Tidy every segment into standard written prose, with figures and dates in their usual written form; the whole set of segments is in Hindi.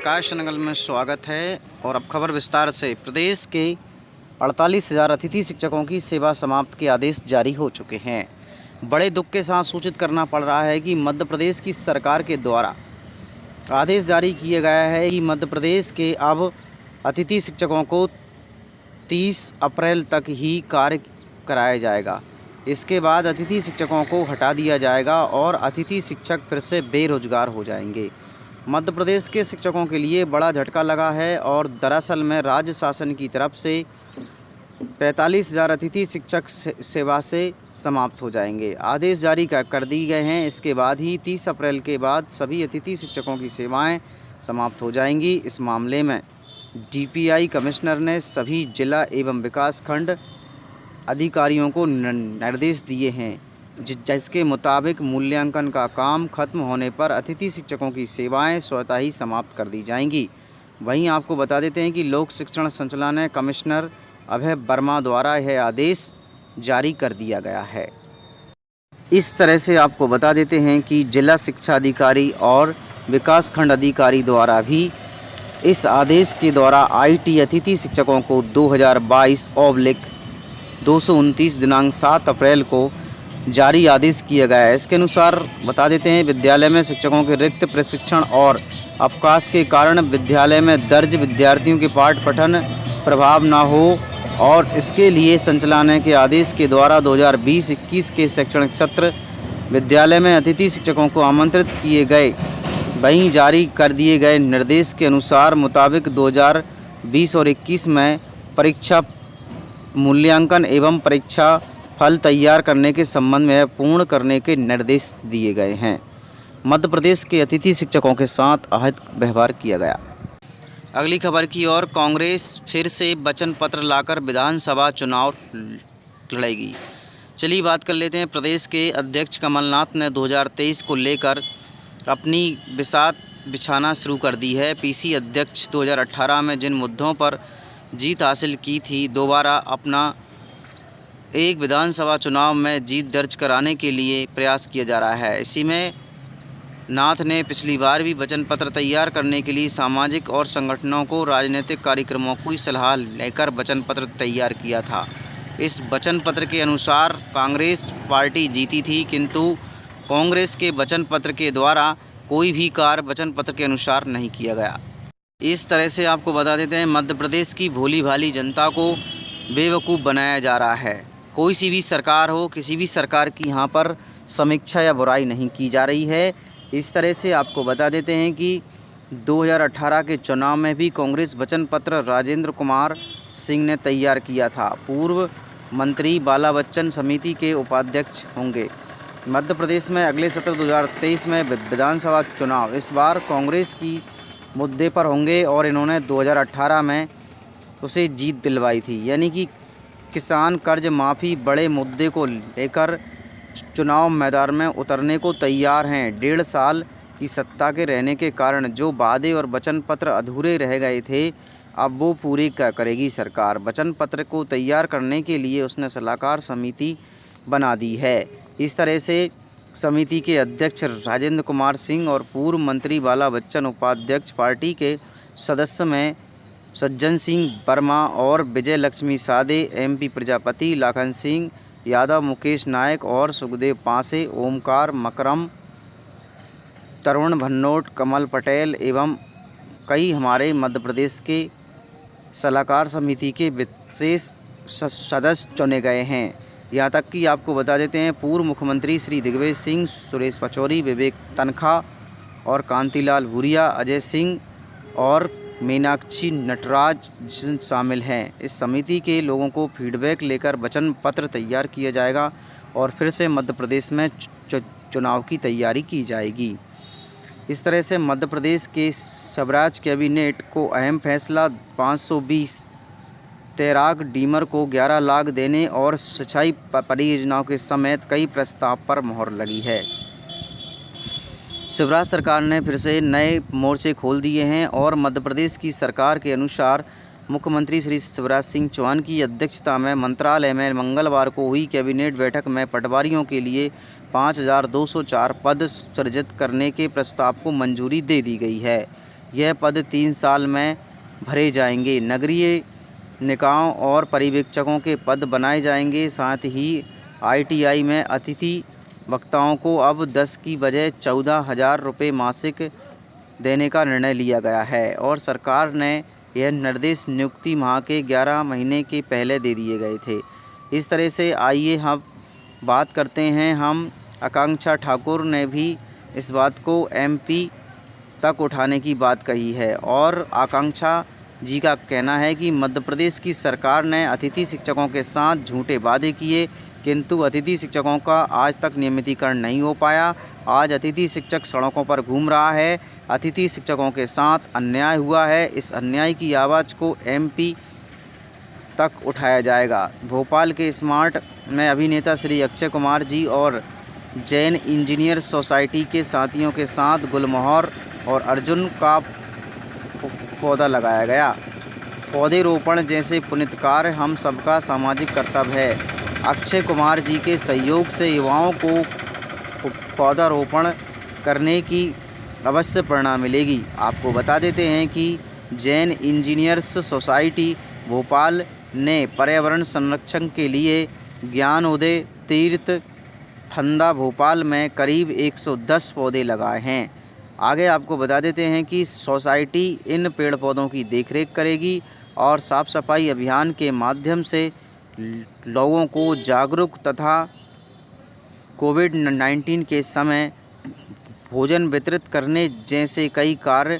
प्रकाश चैनल में स्वागत है। और अब खबर विस्तार से। प्रदेश के 48,000 अतिथि शिक्षकों की सेवा समाप्त के आदेश जारी हो चुके हैं। बड़े दुख के साथ सूचित करना पड़ रहा है कि मध्य प्रदेश की सरकार के द्वारा आदेश जारी किया गया है कि मध्य प्रदेश के अब अतिथि शिक्षकों को 30 अप्रैल तक ही कार्य कराया जाएगा। इसके बाद अतिथि शिक्षकों को हटा दिया जाएगा और अतिथि शिक्षक फिर से बेरोजगार हो जाएंगे। मध्य प्रदेश के शिक्षकों के लिए बड़ा झटका लगा है और दरअसल में राज्य शासन की तरफ से 45,000 अतिथि शिक्षक सेवा से समाप्त हो जाएंगे। आदेश जारी कर दिए गए हैं। इसके बाद ही 30 अप्रैल के बाद सभी अतिथि शिक्षकों की सेवाएं समाप्त हो जाएंगी। इस मामले में डीपीआई कमिश्नर ने सभी जिला एवं विकास खंड अधिकारियों को निर्देश दिए हैं, जिसके मुताबिक मूल्यांकन का काम खत्म होने पर अतिथि शिक्षकों की सेवाएं स्वतः ही समाप्त कर दी जाएंगी। वहीं आपको बता देते हैं कि लोक शिक्षण संचालनालय कमिश्नर अभय वर्मा द्वारा यह आदेश जारी कर दिया गया है। इस तरह से आपको बता देते हैं कि जिला शिक्षा अधिकारी और विकास खंड अधिकारी द्वारा भी इस आदेश के द्वारा आईटी अतिथि शिक्षकों को 2022/229 दिनांक 7 अप्रैल को जारी आदेश किया गया है। इसके अनुसार बता देते हैं, विद्यालय में शिक्षकों के रिक्त प्रशिक्षण और अवकाश के कारण विद्यालय में दर्ज विद्यार्थियों के पाठ पठन प्रभाव न हो और इसके लिए संचालनालय के आदेश के द्वारा 2020-21 के शैक्षणिक सत्र विद्यालय में अतिथि शिक्षकों को आमंत्रित किए गए। वहीं जारी कर दिए गए निर्देश के अनुसार मुताबिक 2020 और 21 में परीक्षा मूल्यांकन एवं परीक्षा फल तैयार करने के संबंध में पूर्ण करने के निर्देश दिए गए हैं। मध्य प्रदेश के अतिथि शिक्षकों के साथ अहित व्यवहार किया गया। अगली खबर की ओर। कांग्रेस फिर से वचन पत्र लाकर विधानसभा चुनाव लड़ेगी। चलिए बात कर लेते हैं। प्रदेश के अध्यक्ष कमलनाथ ने 2023 को लेकर अपनी बिसात बिछाना शुरू कर दी है। पीसी अध्यक्ष 2018 में जिन मुद्दों पर जीत हासिल की थी, दोबारा अपना एक विधानसभा चुनाव में जीत दर्ज कराने के लिए प्रयास किया जा रहा है। इसी में नाथ ने पिछली बार भी वचन पत्र तैयार करने के लिए सामाजिक और संगठनों को राजनीतिक कार्यक्रमों की सलाह लेकर वचन पत्र तैयार किया था। इस वचन पत्र के अनुसार कांग्रेस पार्टी जीती थी, किंतु कांग्रेस के वचन पत्र के द्वारा कोई भी कार्य वचन पत्र के अनुसार नहीं किया गया। इस तरह से आपको बता देते हैं, मध्य प्रदेश की भोली भाली जनता को बेवकूफ़ बनाया जा रहा है। कोई सी भी सरकार हो, किसी भी सरकार की यहाँ पर समीक्षा या बुराई नहीं की जा रही है। इस तरह से आपको बता देते हैं कि 2018 के चुनाव में भी कांग्रेस वचन पत्र राजेंद्र कुमार सिंह ने तैयार किया था। पूर्व मंत्री बाला बच्चन समिति के उपाध्यक्ष होंगे। मध्य प्रदेश में अगले सत्र 2023 में विधानसभा चुनाव इस बार कांग्रेस की मुद्दे पर होंगे और इन्होंने 2018 में उसे जीत दिलवाई थी। यानी कि किसान कर्ज माफ़ी बड़े मुद्दे को लेकर चुनाव मैदान में उतरने को तैयार हैं। 1.5 साल की सत्ता के रहने के कारण जो वादे और वचन पत्र अधूरे रह गए थे, अब वो पूरे करेगी सरकार। वचन पत्र को तैयार करने के लिए उसने सलाहकार समिति बना दी है। इस तरह से समिति के अध्यक्ष राजेंद्र कुमार सिंह और पूर्व मंत्री बाला बच्चन, उपाध्यक्ष पार्टी के सदस्य में सज्जन सिंह वर्मा और विजय लक्ष्मी सादे, एमपी प्रजापति, लाखन सिंह यादव, मुकेश नायक और सुखदेव पासे, ओमकार मकरम, तरुण भन्नोट, कमल पटेल एवं कई हमारे मध्य प्रदेश के सलाहकार समिति के विशेष सदस्य चुने गए हैं। यहाँ तक कि आपको बता देते हैं, पूर्व मुख्यमंत्री श्री दिग्विजय सिंह, सुरेश पचौरी, विवेक तनखा और कांतिलाल भूरिया, अजय सिंह और मीनाक्षी नटराज शामिल हैं। इस समिति के लोगों को फीडबैक लेकर वचन पत्र तैयार किया जाएगा और फिर से मध्य प्रदेश में चुनाव की तैयारी की जाएगी। इस तरह से मध्य प्रदेश के स्वराज कैबिनेट को अहम फैसला। 520 तैराक डीमर को 11 लाख देने और सिंचाई परियोजनाओं के समेत कई प्रस्ताव पर मोहर लगी है। शिवराज सरकार ने फिर से नए मोर्चे खोल दिए हैं और मध्य प्रदेश की सरकार के अनुसार मुख्यमंत्री श्री शिवराज सिंह चौहान की अध्यक्षता में मंत्रालय में मंगलवार को हुई कैबिनेट बैठक में पटवारियों के लिए 5,204 पद सृजित करने के प्रस्ताव को मंजूरी दे दी गई है। यह पद 3 साल में भरे जाएंगे। नगरीय निकायों और पर्यवेक्षकों के पद बनाए जाएंगे। साथ ही ITI में अतिथि वक्ताओं को अब 10 की बजाय 14,000 रुपये मासिक देने का निर्णय लिया गया है और सरकार ने यह निर्देश नियुक्ति माह के 11 महीने के पहले दे दिए गए थे। इस तरह से आइए हम बात करते हैं। हम आकांक्षा ठाकुर ने भी इस बात को MP तक उठाने की बात कही है और आकांक्षा जी का कहना है कि मध्य प्रदेश की सरकार ने अतिथि शिक्षकों के साथ झूठे वादे किए, किंतु अतिथि शिक्षकों का आज तक नियमितीकरण नहीं हो पाया। आज अतिथि शिक्षक सड़कों पर घूम रहा है। अतिथि शिक्षकों के साथ अन्याय हुआ है। इस अन्याय की आवाज़ को MP तक उठाया जाएगा। भोपाल के स्मार्ट में अभिनेता श्री अक्षय कुमार जी और जैन इंजीनियर सोसाइटी के साथियों के साथ गुलमोहर और अर्जुन का पौधा लगाया गया। पौधे रोपण जैसे पुण्य कार्य हम सबका सामाजिक कर्तव्य है। अक्षय कुमार जी के सहयोग से युवाओं को पौधारोपण करने की अवश्य प्रेरणा मिलेगी। आपको बता देते हैं कि जैन इंजीनियर्स सोसाइटी भोपाल ने पर्यावरण संरक्षण के लिए ज्ञानोदय तीर्थ फंदा भोपाल में करीब 110 पौधे लगाए हैं। आगे आपको बता देते हैं कि सोसाइटी इन पेड़ पौधों की देखरेख करेगी और साफ़ सफाई अभियान के माध्यम से लोगों को जागरूक तथा कोविड-19 के समय भोजन वितरित करने जैसे कई कार्य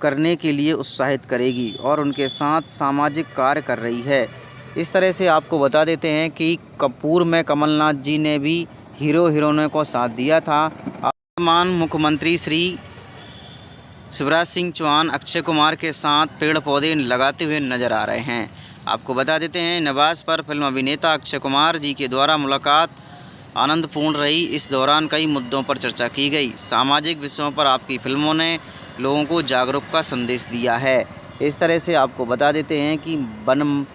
करने के लिए उत्साहित करेगी और उनके साथ सामाजिक कार्य कर रही है। इस तरह से आपको बता देते हैं कि कपूर में कमलनाथ जी ने भी हीरो हीरोइनों को साथ दिया था। वर्तमान मुख्यमंत्री श्री शिवराज सिंह चौहान अक्षय कुमार के साथ पेड़ पौधे लगाते हुए नजर आ रहे हैं। आपको बता देते हैं निवास पर फिल्म अभिनेता अक्षय कुमार जी के द्वारा मुलाकात आनंदपूर्ण रही। इस दौरान कई मुद्दों पर चर्चा की गई। सामाजिक विषयों पर आपकी फिल्मों ने लोगों को जागरूक का संदेश दिया है। इस तरह से आपको बता देते हैं कि वन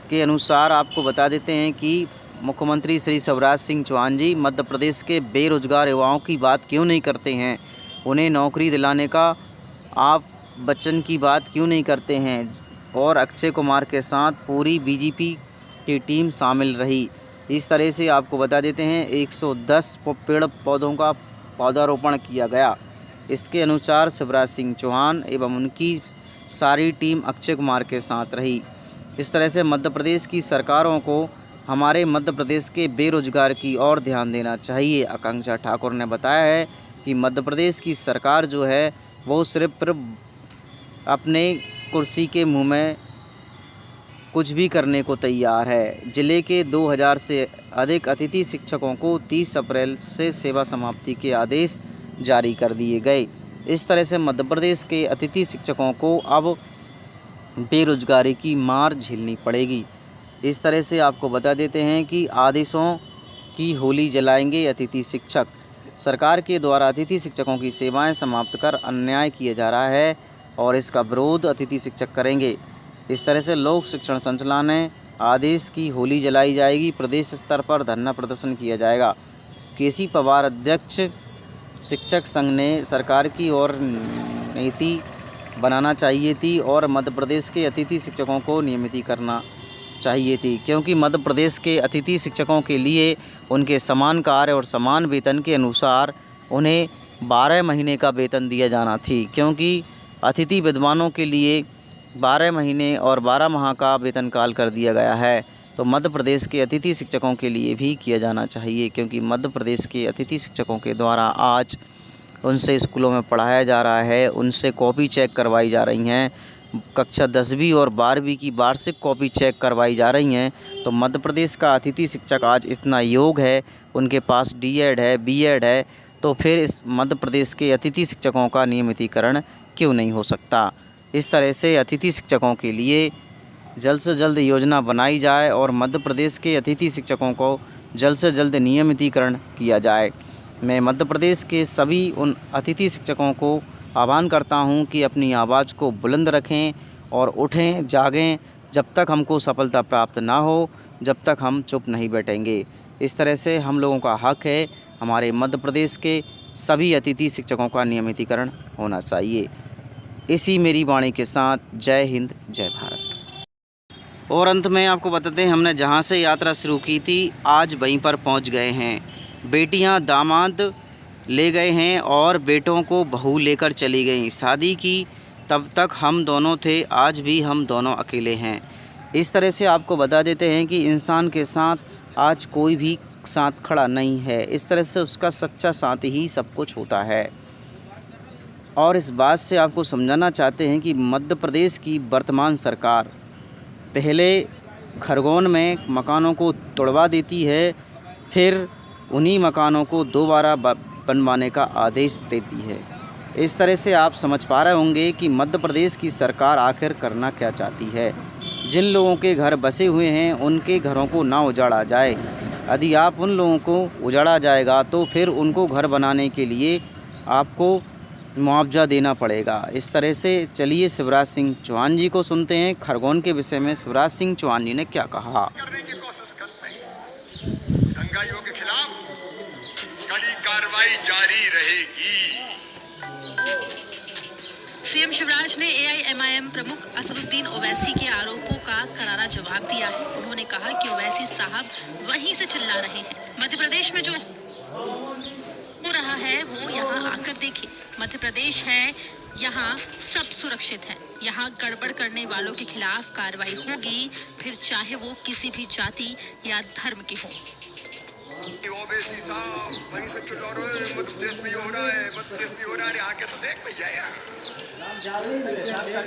के अनुसार आपको बता देते हैं कि मुख्यमंत्री श्री शिवराज सिंह चौहान जी मध्य प्रदेश के बेरोजगार युवाओं की बात क्यों नहीं करते हैं, उन्हें नौकरी दिलाने का आप वचन की बात क्यों नहीं करते हैं। और अक्षय कुमार के साथ पूरी BJP की टीम शामिल रही। इस तरह से आपको बता देते हैं 110 पेड़ पौधों का पौधारोपण किया गया। इसके अनुसार शिवराज सिंह चौहान एवं उनकी सारी टीम अक्षय कुमार के साथ रही। इस तरह से मध्य प्रदेश की सरकारों को हमारे मध्य प्रदेश के बेरोजगार की ओर ध्यान देना चाहिए। आकांक्षा ठाकुर ने बताया है कि मध्य प्रदेश की सरकार जो है वो सिर्फ अपने कुर्सी के मुंह में कुछ भी करने को तैयार है। जिले के 2000 से अधिक अतिथि शिक्षकों को 30 अप्रैल से सेवा समाप्ति के आदेश जारी कर दिए गए। इस तरह से मध्य प्रदेश के अतिथि शिक्षकों को अब बेरोजगारी की मार झेलनी पड़ेगी। इस तरह से आपको बता देते हैं कि आदेशों की होली जलाएंगे अतिथि शिक्षक। सरकार के द्वारा अतिथि शिक्षकों की सेवाएं समाप्त कर अन्याय किया जा रहा है और इसका विरोध अतिथि शिक्षक करेंगे। इस तरह से लोक शिक्षण संचालनालय आदेश की होली जलाई जाएगी। प्रदेश स्तर पर धरना प्रदर्शन किया जाएगा। KC पवार अध्यक्ष शिक्षक संघ ने सरकार की ओर नीति बनाना चाहिए थी और मध्य प्रदेश के अतिथि शिक्षकों को नियमित करना चाहिए थी, क्योंकि मध्य प्रदेश के अतिथि शिक्षकों के लिए उनके समान कार्य और समान वेतन के अनुसार उन्हें 12 महीने का वेतन दिया जाना थी, क्योंकि अतिथि विद्वानों के लिए 12 महीने और 12 माह का वेतन काल कर दिया गया है। तो मध्य प्रदेश के अतिथि शिक्षकों के लिए भी किया जाना चाहिए, क्योंकि मध्य प्रदेश के अतिथि शिक्षकों के द्वारा आज उनसे स्कूलों में पढ़ाया जा रहा है, उनसे कॉपी चेक करवाई जा रही हैं, कक्षा 10वीं और 12वीं की वार्षिक कॉपी चेक करवाई जा रही हैं। तो मध्य प्रदेश का अतिथि शिक्षक आज इतना योग्य है, उनके पास D.Ed है, B.Ed है, तो फिर इस मध्य प्रदेश के अतिथि शिक्षकों का नियमितीकरण क्यों नहीं हो सकता। इस तरह से अतिथि शिक्षकों के लिए जल्द से जल्द योजना बनाई जाए और मध्य प्रदेश के अतिथि शिक्षकों को जल्द से जल्द नियमितीकरण किया जाए। मैं मध्य प्रदेश के सभी उन अतिथि शिक्षकों को आह्वान करता हूं कि अपनी आवाज़ को बुलंद रखें और उठें, जागें। जब तक हमको सफलता प्राप्त ना हो, जब तक हम चुप नहीं बैठेंगे। इस तरह से हम लोगों का हक है हमारे मध्य प्रदेश के सभी अतिथि शिक्षकों का नियमितीकरण होना चाहिए। इसी मेरी वाणी के साथ जय हिंद, जय भारत। और अंत में आपको बताते हैं, हमने जहां से यात्रा शुरू की थी आज वहीं पर पहुंच गए हैं। बेटियां दामाद ले गए हैं और बेटों को बहू लेकर चली गईं। शादी की तब तक हम दोनों थे, आज भी हम दोनों अकेले हैं। इस तरह से आपको बता देते हैं कि इंसान के साथ आज कोई भी साथ खड़ा नहीं है। इस तरह से उसका सच्चा साथ ही सब कुछ होता है। और इस बात से आपको समझाना चाहते हैं कि मध्य प्रदेश की वर्तमान सरकार पहले खरगोन में मकानों को तोड़वा देती है, फिर उन्हीं मकानों को दोबारा बनवाने का आदेश देती है। इस तरह से आप समझ पा रहे होंगे कि मध्य प्रदेश की सरकार आखिर करना क्या चाहती है। जिन लोगों के घर बसे हुए हैं उनके घरों को ना उजाड़ा जाए। यदि आप उन लोगों को उजाड़ा जाएगा तो फिर उनको घर बनाने के लिए आपको मुआवजा देना पड़ेगा। इस तरह से चलिए शिवराज सिंह चौहान जी को सुनते हैं। खरगोन के विषय में शिवराज सिंह चौहान जी ने क्या कहा। करने की कोशिश करते हैं, दंगाइयों के खिलाफ कड़ी कार्रवाई जारी रहेगी। सीएम शिवराज ने एआईएमआईएम प्रमुख असदुद्दीन ओवैसी के आरोपों का करारा जवाब दिया है। उन्होंने कहा कि ओवैसी साहब वहीं से चिल्ला रहे हैं। मध्य प्रदेश में जो हो रहा है वो यहाँ आकर देखें। मध्य प्रदेश है, यहाँ सब सुरक्षित है। यहाँ गड़बड़ करने वालों के खिलाफ कार्रवाई होगी, फिर चाहे वो किसी भी जाति या धर्म के हो। ओवैसी साहब वहीं से चिल्ला रहे हैं, मध्य प्रदेश में ये हो रहा है, मध्य प्रदेश में हो रहा है। आके तो देख भैया यार,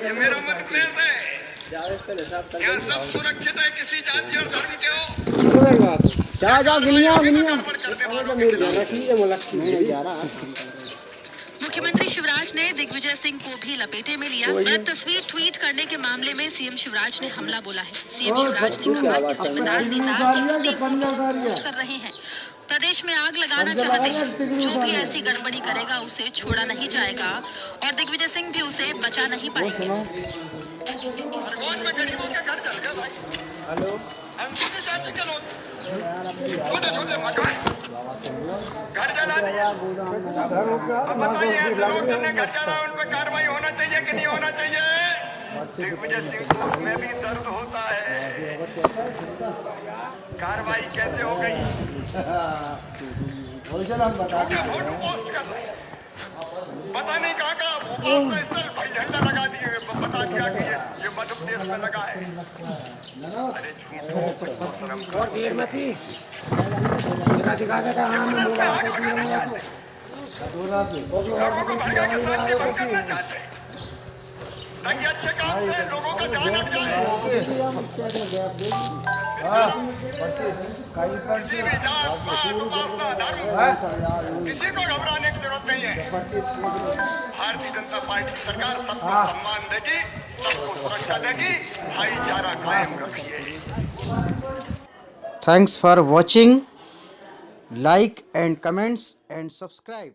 ये मेरा मध्य प्रदेश है, यहाँ सब सुरक्षित है, किसी जाति और धर्म के हो। मुख्यमंत्री शिवराज ने दिग्विजय सिंह को भी लपेटे में लिया। गलत तस्वीर ट्वीट करने के मामले में सीएम शिवराज ने हमला बोला है। सीएम शिवराज ने कहा कि जिम्मेदार नेता अपनी फोटो पोस्ट कर रहे हैं, प्रदेश में आग लगाना चाहते हैं। जो भी ऐसी गड़बड़ी करेगा उसे छोड़ा नहीं जाएगा और दिग्विजय सिंह भी उसे बचा नहीं पाएंगे। खरगोन में गरीबों के घर जल गए भाई। अनुसूचित जाति के लोग छोटे छोटे मकान घर जला दिए। अब बताइए, ऐसे लोग जिन्हें घर जला उन पर कार्रवाई होना चाहिए कि नहीं होना चाहिए? दिग्विजय सिंह को उसमें भी दर्द होता है। कार्रवाई कैसे हो गई? फोटो पोस्ट कर रहे हैं, पता नहीं कहाँ का उपासना स्थल भाई झंडा लगा दिए, बता दिया कि ये मध्य प्रदेश में लगा है। अरे झूठो, कुछ तो शर्म करो। प्रदेश में आग लगाना चाहते, लोगों को भैया के साथ भी बंद करना चाहते। ताकि अच्छे काम से लोगों का जान हट जाए। किसी भी जात पात उपासना धर्म किसी को घबराने की जरूरत नहीं है। भारतीय जनता पार्टी की सरकार सबको सम्मान देगी, सबको सुरक्षा देगी, भाईचारा कायम रखिए। Thanks for watching, like and comments and subscribe.